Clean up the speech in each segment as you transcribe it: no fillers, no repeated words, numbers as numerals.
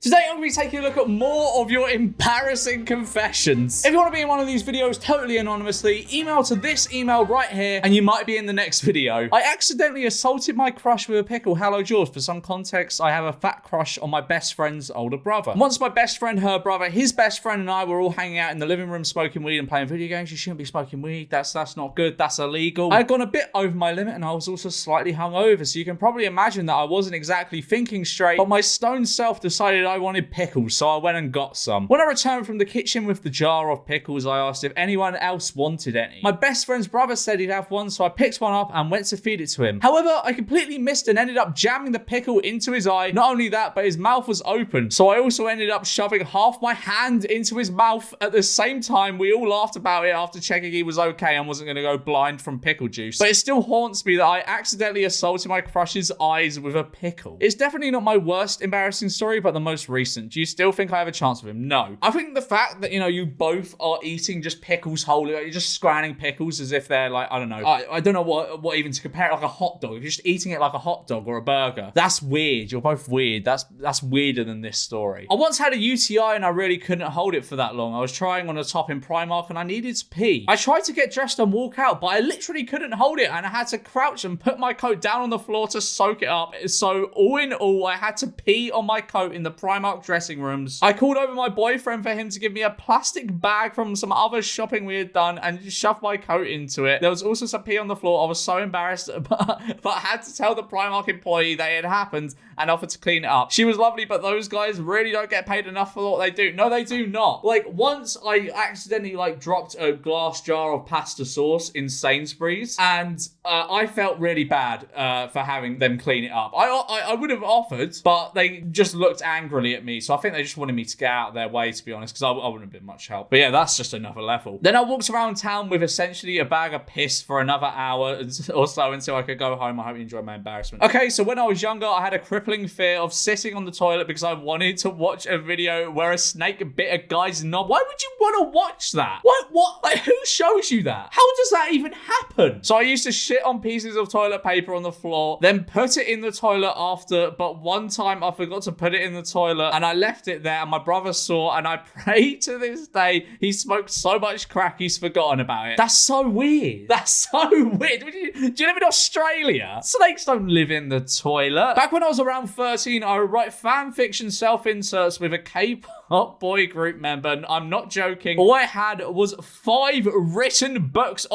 Today I'm going to be taking a look at more of your embarrassing confessions. If you want to be in one of these videos totally anonymously, email to this email right here and you might be in the next video. I accidentally assaulted my crush with a pickle. Hello George. For some context, I have a fat crush on my best friend's older brother. Once my best friend, her brother, his best friend and I were all hanging out in the living room smoking weed and playing video games. You shouldn't be smoking weed. That's not good. That's illegal. I had gone a bit over my limit and I was also slightly hungover. So you can probably imagine that I wasn't exactly thinking straight, but my stone self decided I wanted pickles, so I went and got some. When I returned from the kitchen with the jar of pickles, I asked if anyone else wanted any. My best friend's brother said he'd have one, so I picked one up and went to feed it to him. However, I completely missed and ended up jamming the pickle into his eye. Not only that, but his mouth was open, so I also ended up shoving half my hand into his mouth at the same time. We all laughed about it after checking he was okay and wasn't going to go blind from pickle juice. But it still haunts me that I accidentally assaulted my crush's eyes with a pickle. It's definitely not my worst embarrassing story, but the most recent. Do you still think I have a chance with him? No. I think the fact that, you both are eating just pickles wholly, like you're just scranning pickles as if they're like, I don't know. I don't know what even to compare it, like a hot dog. If you're just eating it like a hot dog or a burger. That's weird. You're both weird. That's weirder than this story. I once had a UTI and I really couldn't hold it for that long. I was trying on a top in Primark and I needed to pee. I tried to get dressed and walk out, but I literally couldn't hold it and I had to crouch and put my coat down on the floor to soak it up. So all in all, I had to pee on my coat in the Primark dressing rooms. I called over my boyfriend for him to give me a plastic bag from some other shopping we had done and just shoved my coat into it. There was also some pee on the floor. I was so embarrassed, but I had to tell the Primark employee that it had happened and offered to clean it up. She was lovely, but those guys really don't get paid enough for what they do. No, they do not. Like, once I accidentally, dropped a glass jar of pasta sauce in Sainsbury's, and I felt really bad for having them clean it up. I would have offered, but they just looked angrily at me, so I think they just wanted me to get out of their way, to be honest, because I wouldn't have been much help. But yeah, that's just another level. Then I walked around town with essentially a bag of piss for another hour or so until I could go home. I hope you enjoyed my embarrassment. Okay, so when I was younger, I had a crippling fear of sitting on the toilet because I wanted to watch a video where a snake bit a guy's knob. Why would you want to watch that? What? Like, who shows you that? How does that even happen? So I used to shit on pieces of toilet paper on the floor, then put it in the toilet after, but one time I forgot to put it in the toilet and I left it there and my brother saw, and I pray to this day he smoked so much crack he's forgotten about it. That's so weird. That's so weird. Do you live in Australia? Snakes don't live in the toilet. Back when I was around 13, I would write fan fiction self-inserts with a K-pop boy group member, and I'm not joking. All I had was 5 written books,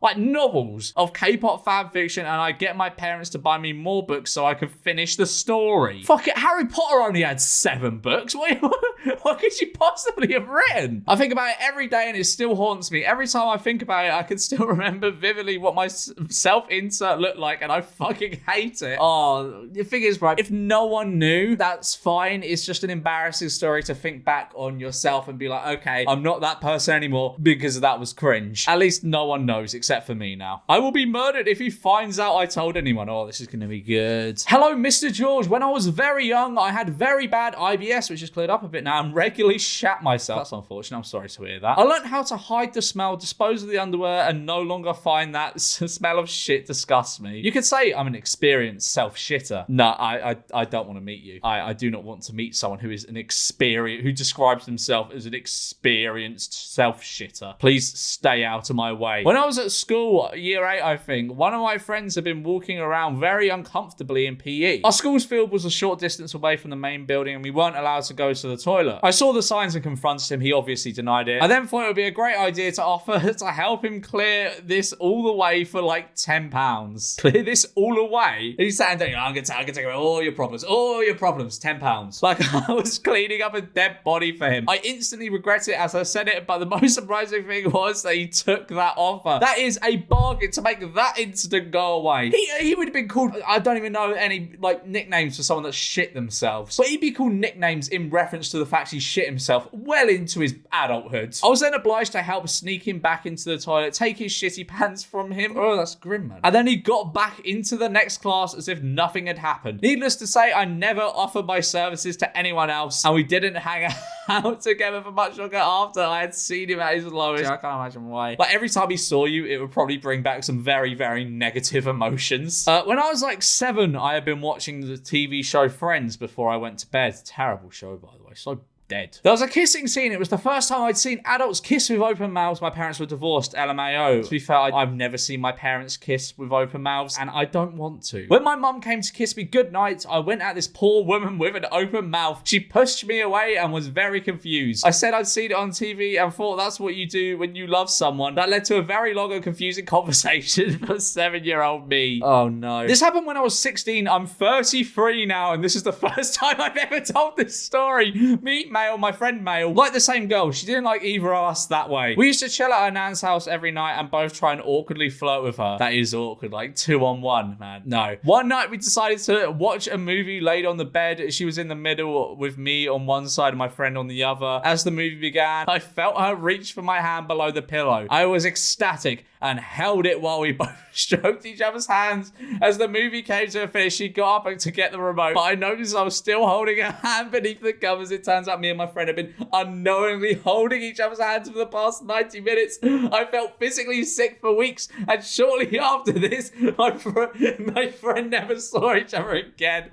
like novels of K-pop fan fiction, and I get my parents to buy me more books so I could finish the story. Fuck it, Harry Potter only had 7 books. What could you possibly have written? I think about it every day and it still haunts me. Every time I think about it, I can still remember vividly what my self-insert looked like, and I fucking hate it. Oh, the thing is, right, if no one knew, that's fine. It's just an embarrassing story to think back on yourself and be like, okay, I'm not that person anymore because that was cringe. At least no one knows except for me now. I will be murdered if he finds out I told anyone. Oh, this is going to be good. Hello, Mr. George. When I was very young, I had very bad IBS, which has cleared up a bit now, and regularly shat myself. That's unfortunate. I'm sorry to hear that. I learned how to hide the smell, dispose of the underwear, and no longer find that smell of shit disgusts me. You could say I'm an experienced self-shitter. No, I don't want to meet you. I do not want to meet someone who is who describes himself as an experienced self-shitter. Please stay out of my way. When I was at school, year 8, I think, one of my friends had been walking around very uncomfortably in PE. Our school's field was a short distance away from the main building and we weren't allowed to go to the toilet. I saw the signs and confronted him. He obviously denied it. I then thought it would be a great idea to offer to help him clear this all the way for like £10. Clear this all away? And he's saying, I'm going to take away all your problems, £10. Like, I was cleaning up a dead body for him. I instantly regret it as I said it, but the most surprising thing was that he took that offer. That is a bargain to make that incident go away. He would have been called, I don't even know any nicknames for someone that shit themselves, but he'd be called nicknames in reference to the fact he shit himself well into his adulthood. I was then obliged to help sneak him back into the toilet, take his shitty pants from him. Oh, that's grim, man. And then he got back into the next class as if nothing had happened. Needless to say, I never offered my services to anyone else, and we didn't hang out. out together for much longer after I had seen him at his lowest. I can't imagine why. Like, every time he saw you, it would probably bring back some very, very negative emotions. When I was like 7, I had been watching the TV show Friends before I went to bed. Terrible show, by the way. So dead. There was a kissing scene. It was the first time I'd seen adults kiss with open mouths. My parents were divorced, LMAO. To be fair, I've never seen my parents kiss with open mouths, and I don't want to. When my mum came to kiss me goodnight, I went at this poor woman with an open mouth. She pushed me away and was very confused. I said I'd seen it on TV and thought that's what you do when you love someone. That led to a very long and confusing conversation for 7-year-old me. Oh no. This happened when I was 16. I'm 33 now, and this is the first time I've ever told this story. Meet male, my friend male, like the same girl. She didn't like either of us that way. We used to chill at her nan's house every night and both try and awkwardly flirt with her. That is awkward, like 2-on-1, man. No. One night we decided to watch a movie laid on the bed. She was in the middle with me on one side and my friend on the other. As the movie began, I felt her reach for my hand below the pillow. I was ecstatic and held it while we both stroked each other's hands. As the movie came to a finish, she got up to get the remote, but I noticed I was still holding her hand beneath the covers. It turns out me and my friend had been unknowingly holding each other's hands for the past 90 minutes. I felt physically sick for weeks, and shortly after this, my friend never saw each other again.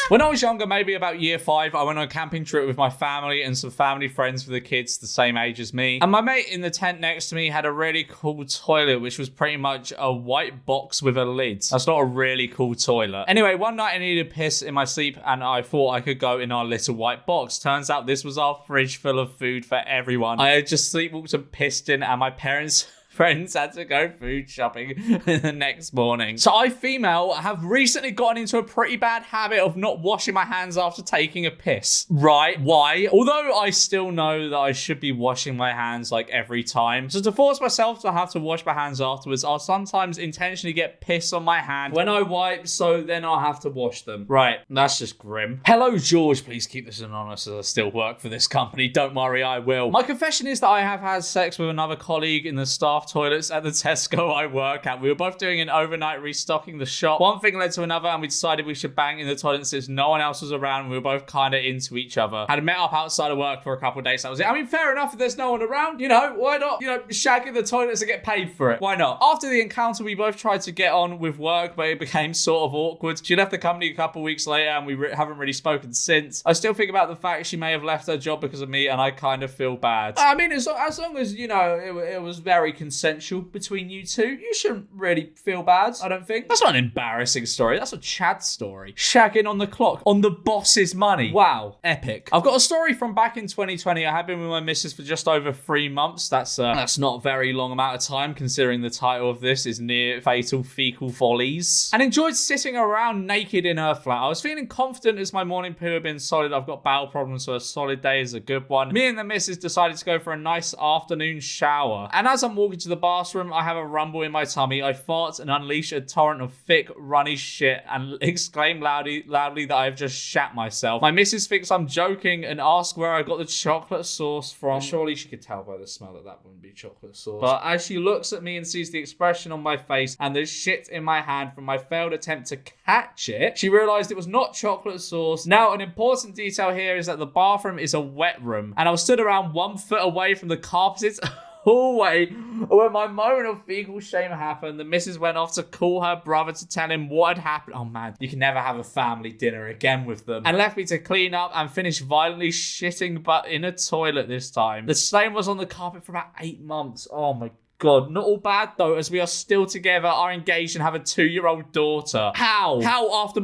When I was younger, maybe about year 5, I went on a camping trip with my family and some family friends for the kids the same age as me. And my mate in the tent next to me had a really cool toilet, which was pretty much a white box with a lid. That's not a really cool toilet. Anyway, one night I needed piss in my sleep and I thought I could go in our little white box. Turns out this was our fridge full of food for everyone. I had just sleepwalked and pissed in, and my parents' friends had to go food shopping the next morning. So I, female, have recently gotten into a pretty bad habit of not washing my hands after taking a piss. Right? Why? Although I still know that I should be washing my hands like every time. So to force myself to have to wash my hands afterwards, I'll sometimes intentionally get piss on my hand when I wipe, so then I'll have to wash them. Right. That's just grim. Hello, George. Please keep this anonymous as I still work for this company. Don't worry, I will. My confession is that I have had sex with another colleague in the staff toilets at the Tesco I work at. We were both doing an overnight restocking the shop. One thing led to another and we decided we should bang in the toilet since no one else was around. We were both kind of into each other. Had met up outside of work for a couple of days. That was it. I mean, fair enough if there's no one around. You know, why not, shag in the toilets and get paid for it? Why not? After the encounter, we both tried to get on with work, but it became sort of awkward. She left the company a couple of weeks later and we haven't really spoken since. I still think about the fact she may have left her job because of me and I kind of feel bad. I mean, as long as, it was very consensual between you two, you shouldn't really feel bad, I don't think. That's not an embarrassing story. That's a Chad story. Shagging on the clock, on the boss's money. Wow. Epic. I've got a story from back in 2020. I have been with my missus for just over 3 months. That's not a very long amount of time, considering the title of this is Near Fatal Fecal Follies. And enjoyed sitting around naked in her flat. I was feeling confident as my morning poo had been solid. I've got bowel problems, so a solid day is a good one. Me and the missus decided to go for a nice afternoon shower. And as I'm walking to the bathroom, I have a rumble in my tummy. I fart and unleash a torrent of thick, runny shit and exclaim loudly that I have just shat myself. My missus thinks I'm joking and asks where I got the chocolate sauce from. Surely she could tell by the smell that wouldn't be chocolate sauce. But as she looks at me and sees the expression on my face and the shit in my hand from my failed attempt to catch it, she realised it was not chocolate sauce. Now, an important detail here is that the bathroom is a wet room and I was stood around 1 foot away from the carpeted hallway. When my moment of fecal shame happened, the missus went off to call her brother to tell him what had happened. Oh man, you can never have a family dinner again with them. And left me to clean up and finish violently shitting, but in a toilet this time. The stain was on the carpet for about 8 months. Oh my God, not all bad though, as we are still together, are engaged and have a 2-year-old daughter. How after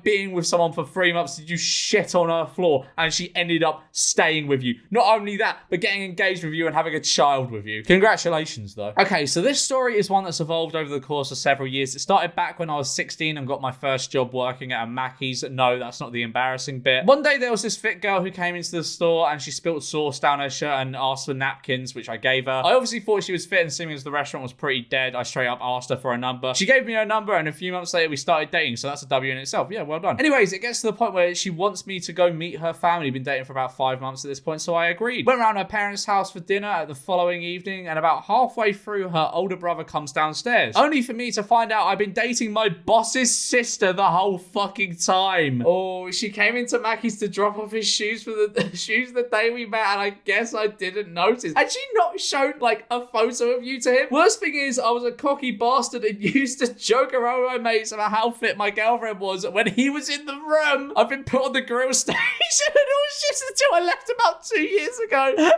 being with someone for 3 months did you shit on her floor and she ended up staying with you? Not only that, but getting engaged with you and having a child with you. Congratulations though. Okay, so this story is one that's evolved over the course of several years. It started back when I was 16 and got my first job working at a Mackey's. No, that's not the embarrassing bit. One day there was this fit girl who came into the store and she spilled sauce down her shirt and asked for napkins, which I gave her. I obviously thought she was fit, and seeing as the restaurant was pretty dead, I straight up asked her for a number. She gave me her number and a few months later we started dating, so that's a W in itself. Yeah, well done. Anyways, it gets to the point where she wants me to go meet her family. Been dating for about 5 months at this point, so I agreed. Went around her parents' house for dinner at the following evening, and about halfway through, her older brother comes downstairs, only for me to find out I've been dating my boss's sister the whole fucking time. Oh, she came into Mackie's to drop off his shoes for the shoes the day we met, and I guess I didn't notice. Had she not shown like a photo of you to him? Worst thing is, I was a cocky bastard and used to joke around with my mates about how fit my girlfriend was when he was in the room. I've been put on the grill station and all shit until I left about 2 years ago.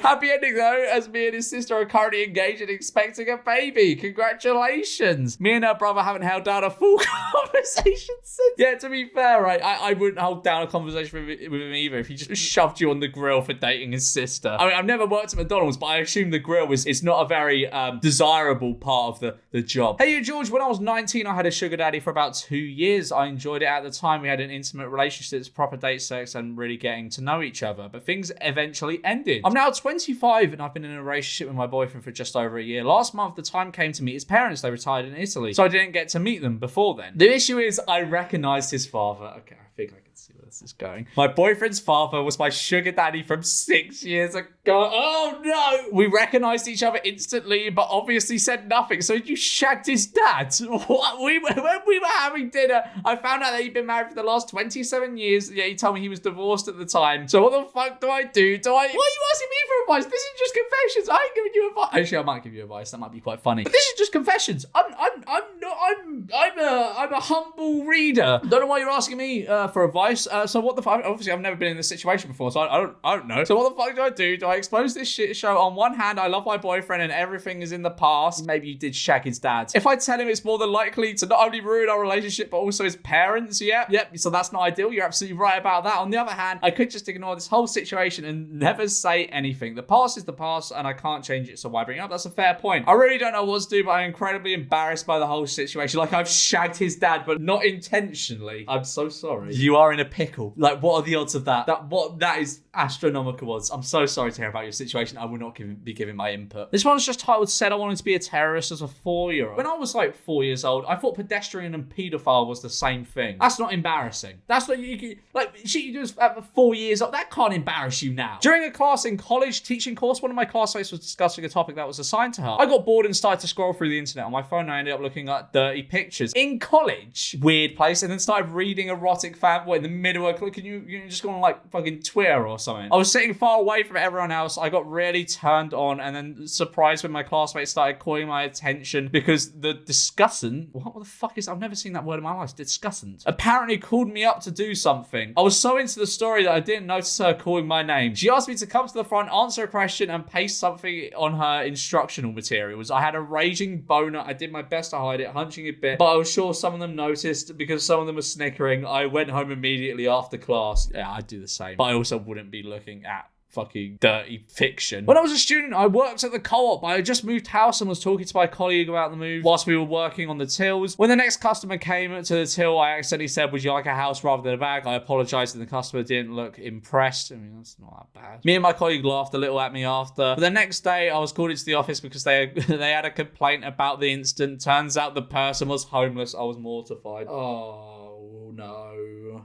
Happy ending though, as me and his sister are currently engaged and expecting a baby. Congratulations. Me and her brother haven't held down a full conversation since. Yeah, to be fair, right, I wouldn't hold down a conversation with him either if he just shoved you on the grill for dating his sister. I mean, I've never worked at McDonald's, but I assume the grill is not a very desirable part of the job. Hey, George, when I was 19, I had a sugar daddy for about 2 years. I enjoyed it at the time. We had an intimate relationship, proper date sex, and really getting to know each other. But things eventually ended. I'm now 25 and I've been in a relationship with my boyfriend for just over a year. Last month, the time came to meet his parents. They retired in Italy, so I didn't get to meet them before then. The issue is I recognized his father. Okay, I think I can see where this is going. My boyfriend's father was my sugar daddy from 6 years ago. Oh no! We recognized each other instantly, but obviously said nothing. So you shagged his dad? What? When we were having dinner, I found out that he'd been married for the last 27 years. Yeah, he told me he was divorced at the time. So what the fuck do I do? Why are you asking me for advice? This is just confessions. I ain't giving you advice. Actually, I might give you advice. That might be quite funny. But this is just confessions. I'm a humble reader. Don't know why you're asking me for advice. So what the fuck? Obviously, I've never been in this situation before, so I don't know. So what the fuck do I do? Do I expose this shit show? On one hand, I love my boyfriend and everything is in the past. Maybe you did shag his dad. If I tell him, it's more than likely to not only ruin our relationship, but also his parents. Yep. So that's not ideal. You're absolutely right about that. On the other hand, I could just ignore this whole situation and never say anything. The past is the past and I can't change it, so why bring it up? That's a fair point. I really don't know what to do, but I'm incredibly embarrassed by the whole situation. Like, I've shagged his dad, but not intentionally. I'm so sorry. You are in a pickle. Like, what are the odds of that? That is astronomical odds. I'm so sorry to hear about your situation. I will not be giving my input. This one's just titled, said I wanted to be a terrorist as a 4-year-old. When I was like 4 years old, I thought pedestrian and paedophile was the same thing. That's not embarrassing. That's what you like, shit you do at 4 years old. That can't embarrass you now. During a class in college teaching course, one of my classmates was discussing a topic that was assigned to her. I got bored and started to scroll through the internet on my phone and I ended up looking at dirty pictures. In college, weird place, and then started reading erotic in the middle of, can you just go on like fucking Twitter or something? I was sitting far away from everyone else. I got really turned on and then surprised when my classmates started calling my attention because the discussant, what the fuck is, I've never seen that word in my life, discussant, apparently called me up to do something. I was so into the story that I didn't notice her calling my name. She asked me to come to the front, answer a question and paste something on her instructional materials. I had a raging boner. I did my best to hide it, hunching a bit, but I was sure some of them noticed because some of them were snickering. I went home immediately after class. Yeah, I'd do the same, but I also wouldn't be looking at fucking dirty fiction. When I was a student, I worked at the co-op. I had just moved house and was talking to my colleague about the move whilst we were working on the tills. When the next customer came to the till, I accidentally said, would you like a house rather than a bag? I apologized and the customer didn't look impressed. I mean, that's not that bad. Me and my colleague laughed a little at me after. But the next day, I was called into the office because they had a complaint about the incident. Turns out the person was homeless. I was mortified. Oh, no.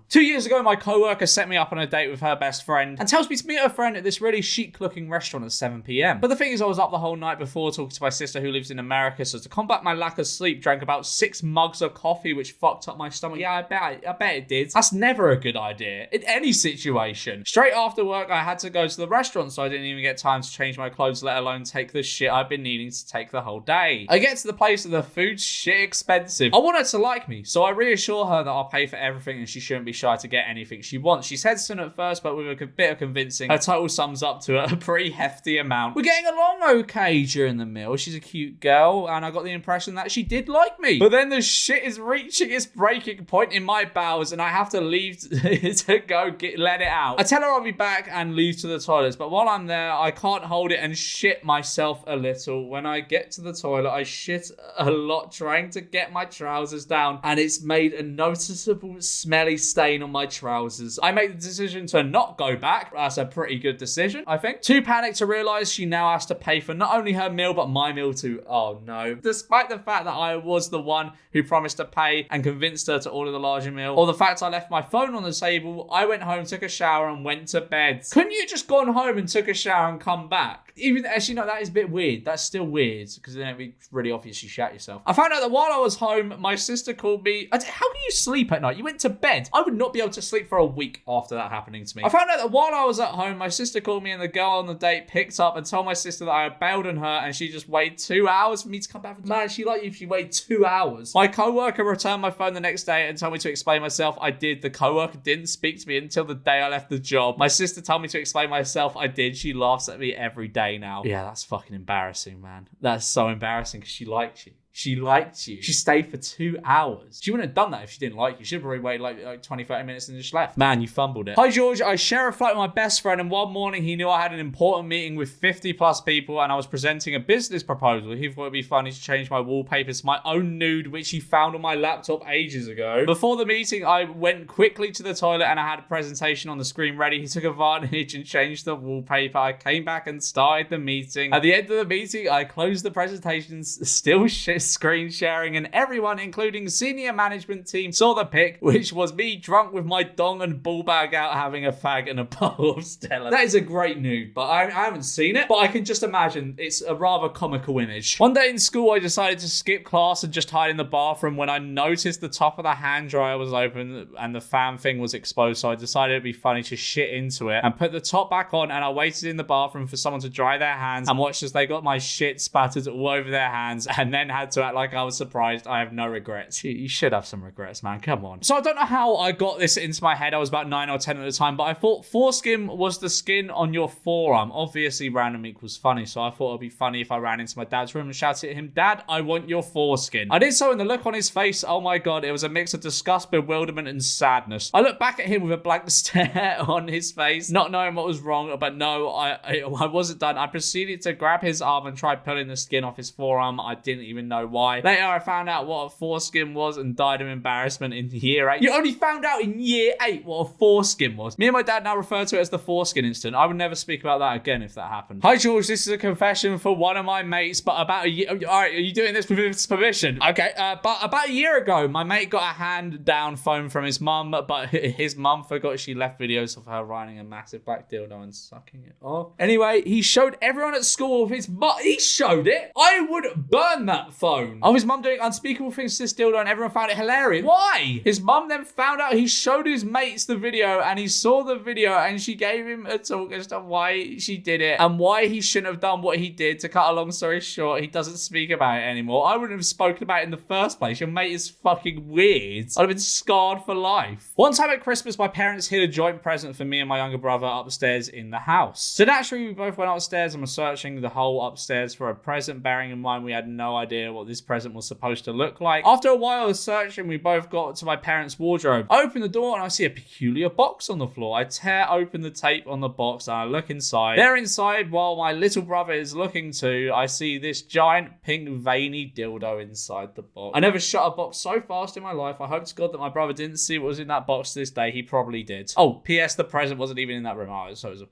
2 years ago, my co-worker set me up on a date with her best friend and tells me to meet her friend at this really chic-looking restaurant at 7 p.m. But the thing is, I was up the whole night before talking to my sister who lives in America, so to combat my lack of sleep, drank about 6 mugs of coffee, which fucked up my stomach. Yeah, I bet it did. That's never a good idea in any situation. Straight after work, I had to go to the restaurant, so I didn't even get time to change my clothes, let alone take the shit I've been needing to take the whole day. I get to the place and the food's shit expensive. I want her to like me, so I reassure her that I'll pay for everything and she shouldn't be shy to get anything she wants. She's hesitant at first, but with a bit of convincing, her total sums up to a pretty hefty amount. We're getting along okay during the meal. She's a cute girl, and I got the impression that she did like me. But then the shit is reaching its breaking point in my bowels, and I have to leave to go let it out. I tell her I'll be back and leave to the toilets, but while I'm there, I can't hold it and shit myself a little. When I get to the toilet, I shit a lot trying to get my trousers down, and it's made a noticeable smelly stain stain on my trousers. I made the decision to not go back. That's a pretty good decision, I think. Too panicked to realise she now has to pay for not only her meal, but my meal too. Oh no. Despite the fact that I was the one who promised to pay and convinced her to order the larger meal, or the fact I left my phone on the table, I went home, took a shower and went to bed. Couldn't you just gone home and took a shower and come back? Even, actually, no, that is a bit weird. That's still weird, because then it'd be really obvious you shat yourself. I found out that while I was home, my sister called me. How can you sleep at night? You went to bed. I would not be able to sleep for a week after that happening to me. I found out that while I was at home, my sister called me and the girl on the date picked up and told my sister that I had bailed on her and she just waited 2 hours for me to come back. Man, she like you if she waited 2 hours. My co-worker returned my phone the next day and told me to explain myself. I did. The co-worker didn't speak to me until the day I left the job. My sister told me to explain myself. I did. She laughs at me every day now. Yeah, that's fucking embarrassing, man. That's so embarrassing because she liked you. She liked you. She stayed for 2 hours. She wouldn't have done that if she didn't like you. She'd probably waited like 20, 30 minutes and just left. Man, you fumbled it. Hi, George. I share a flat with my best friend, and one morning he knew I had an important meeting with 50 plus people and I was presenting a business proposal. He thought it'd be funny to change my wallpaper to my own nude, which he found on my laptop ages ago. Before the meeting, I went quickly to the toilet and I had a presentation on the screen ready. He took advantage and changed the wallpaper. I came back and started the meeting. At the end of the meeting, I closed the presentations, still screen sharing, and everyone, including senior management team, saw the pic, which was me drunk with my dong and ball bag out having a fag and a bottle of Stella. That is a great nude, but I haven't seen it, but I can just imagine it's a rather comical image. One day in school, I decided to skip class and just hide in the bathroom when I noticed the top of the hand dryer was open and the fan thing was exposed, so I decided it'd be funny to shit into it and put the top back on, and I waited in the bathroom for someone to dry their hands and watched as they got my shit spattered all over their hands and then had to act like I was surprised. I have no regrets. You should have some regrets, man. Come on. So I don't know how I got this into my head. I was about 9 or 10 at the time, but I thought foreskin was the skin on your forearm. Obviously, random equals funny, so I thought it'd be funny if I ran into my dad's room and shouted at him, "Dad, I want your foreskin." I did so, and the look on his face, oh my god, it was a mix of disgust, bewilderment, and sadness. I looked back at him with a blank stare on his face, not knowing what was wrong, but no, I wasn't done. I proceeded to grab his arm and try pulling the skin off his forearm. I didn't even know why. Later, I found out what a foreskin was and died of embarrassment in year 8. You only found out in year 8 what a foreskin was. Me and my dad now refer to it as the foreskin incident. I would never speak about that again if that happened. Hi, George. This is a confession for one of my mates, but about a year... All right, are you doing this with his permission? Okay, but about a year ago, my mate got a hand-down phone from his mum, but his mum forgot she left videos of her riding a massive black dildo and sucking it off. Anyway, he showed everyone at school of his mum. He showed it. I would burn that phone. Of his mum doing unspeakable things to this dildo, and everyone found it hilarious. Why? His mum then found out he showed his mates the video, and he saw the video, and she gave him a talk as to why she did it and why he shouldn't have done what he did. To cut a long story short, he doesn't speak about it anymore. I wouldn't have spoken about it in the first place. Your mate is fucking weird. I'd have been scarred for life. One time at Christmas, my parents hid a joint present for me and my younger brother upstairs in the house. So naturally, we both went upstairs and were searching the whole upstairs for a present, bearing in mind we had no idea what this present was supposed to look like. After a while of searching, we both got to my parents' wardrobe. I open the door and I see a peculiar box on the floor. I tear open the tape on the box and I look inside. There inside, while my little brother is looking too, I see this giant pink veiny dildo inside the box. I never shut a box so fast in my life. I hope to God that my brother didn't see what was in that box to this day. He probably did. Oh, P.S. the present wasn't even in that room. Oh, so it was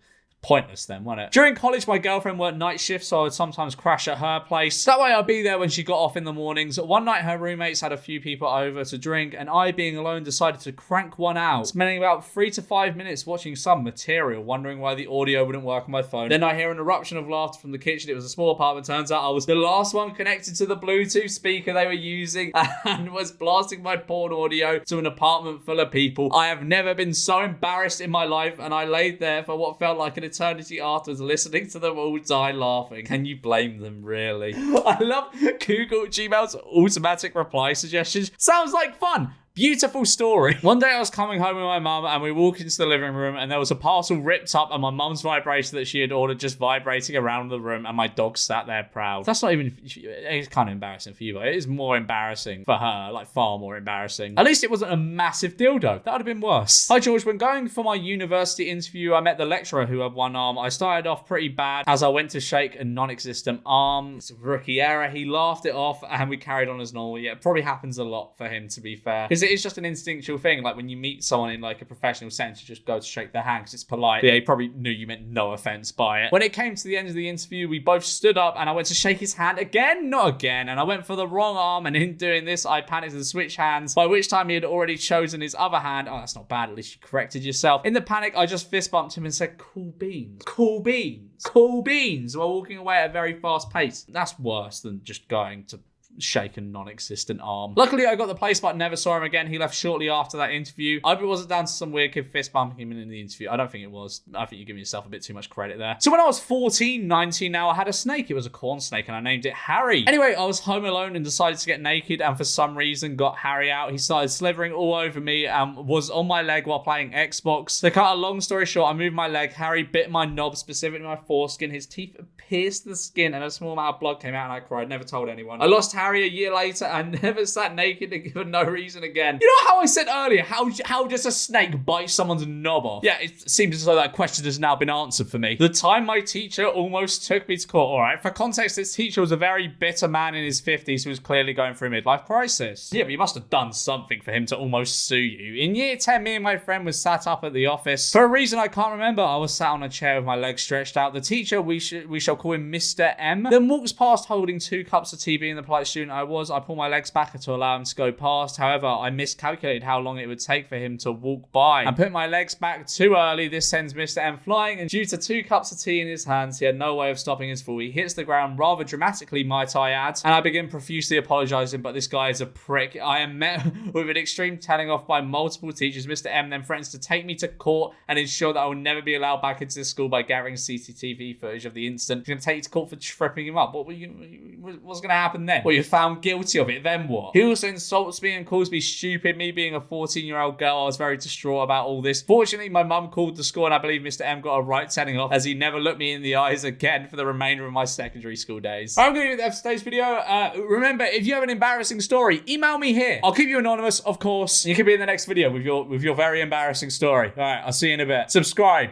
pointless then, wasn't it? During college, my girlfriend worked night shifts, so I would sometimes crash at her place. That way I'd be there when she got off in the mornings. One night, her roommates had a few people over to drink, and I, being alone, decided to crank one out, spending about 3 to 5 minutes watching some material, wondering why the audio wouldn't work on my phone. Then I hear an eruption of laughter from the kitchen. It was a small apartment. Turns out I was the last one connected to the Bluetooth speaker they were using and was blasting my porn audio to an apartment full of people. I have never been so embarrassed in my life, and I laid there for what felt like an eternity afterwards, listening to them all die laughing. Can you blame them, really? I love Google Gmail's automatic reply suggestions. Sounds like fun. Beautiful story. One day I was coming home with my mum and we walked into the living room and there was a parcel ripped up and my mum's vibrator that she had ordered just vibrating around the room and my dog sat there proud. That's not even... It's kind of embarrassing for you, but it is more embarrassing for her. Like, far more embarrassing. At least it wasn't a massive dildo. That would have been worse. Hi, George. When going for my university interview, I met the lecturer who had one arm. I started off pretty bad as I went to shake a non-existent arm. It's a rookie error. He laughed it off and we carried on as normal. Yeah, it probably happens a lot for him, to be fair. Because it is just an instinctual thing. Like when you meet someone in like a professional sense, you just go to shake their hand because it's polite. But yeah, he probably knew you meant no offense by it. When it came to the end of the interview, we both stood up and I went to shake his hand again, not again. And I went for the wrong arm, and in doing this, I panicked and switched hands, by which time he had already chosen his other hand. Oh, that's not bad. At least you corrected yourself. In the panic, I just fist bumped him and said, "Cool beans. Cool beans. Cool beans," while walking away at a very fast pace. That's worse than just going to shake a non-existent arm. Luckily, I got the place, but never saw him again. He left shortly after that interview. I hope it wasn't down to some weird kid fist bumping him in the interview. I don't think it was. I think you're giving yourself a bit too much credit there. So when I was 14, 19 now, I had a snake. It was a corn snake, and I named it Harry. Anyway, I was home alone and decided to get naked, and for some reason got Harry out. He started slithering all over me and was on my leg while playing Xbox. To cut a long story short, I moved my leg. Harry bit my knob, specifically my foreskin. His teeth pierced the skin, and a small amount of blood came out, and I cried. Never told anyone. I lost Harry a year later and never sat naked for no reason again. You know how I said earlier, how does a snake bite someone's knob off? Yeah, it seems as though that question has now been answered for me. The time my teacher almost took me to court. All right, for context, this teacher was a very bitter man in his 50s who was clearly going through a midlife crisis. Yeah, but you must have done something for him to almost sue you. In year 10, me and my friend was sat up at the office. For a reason I can't remember, I was sat on a chair with my legs stretched out. The teacher, we shall call him Mr. M, then walks past holding 2 cups of tea. Being the polite student I was, I pulled my legs back to allow him to go past. However, I miscalculated how long it would take for him to walk by and put my legs back too early. This sends Mr. M flying, and due to 2 cups of tea in his hands, he had no way of stopping his fall. He hits the ground rather dramatically, might I add, and I begin profusely apologizing, but this guy is a prick. I am met with an extreme telling off by multiple teachers. Mr. M then threatens to take me to court and ensure that I will never be allowed back into this school by gathering CCTV footage of the incident. He's going to take you to court for tripping him up. What's going to happen then? Well, you're found guilty of it, then what? He also insults me and calls me stupid. Me being a 14-year-old girl, I was very distraught about all this. Fortunately, my mum called the school, and I believe Mr. M got a right telling off, as he never looked me in the eyes again for the remainder of my secondary school days. I'm going to leave it there for today's video. Remember, if you have an embarrassing story, email me here. I'll keep you anonymous, of course. You can be in the next video with your very embarrassing story. All right, I'll see you in a bit. Subscribe.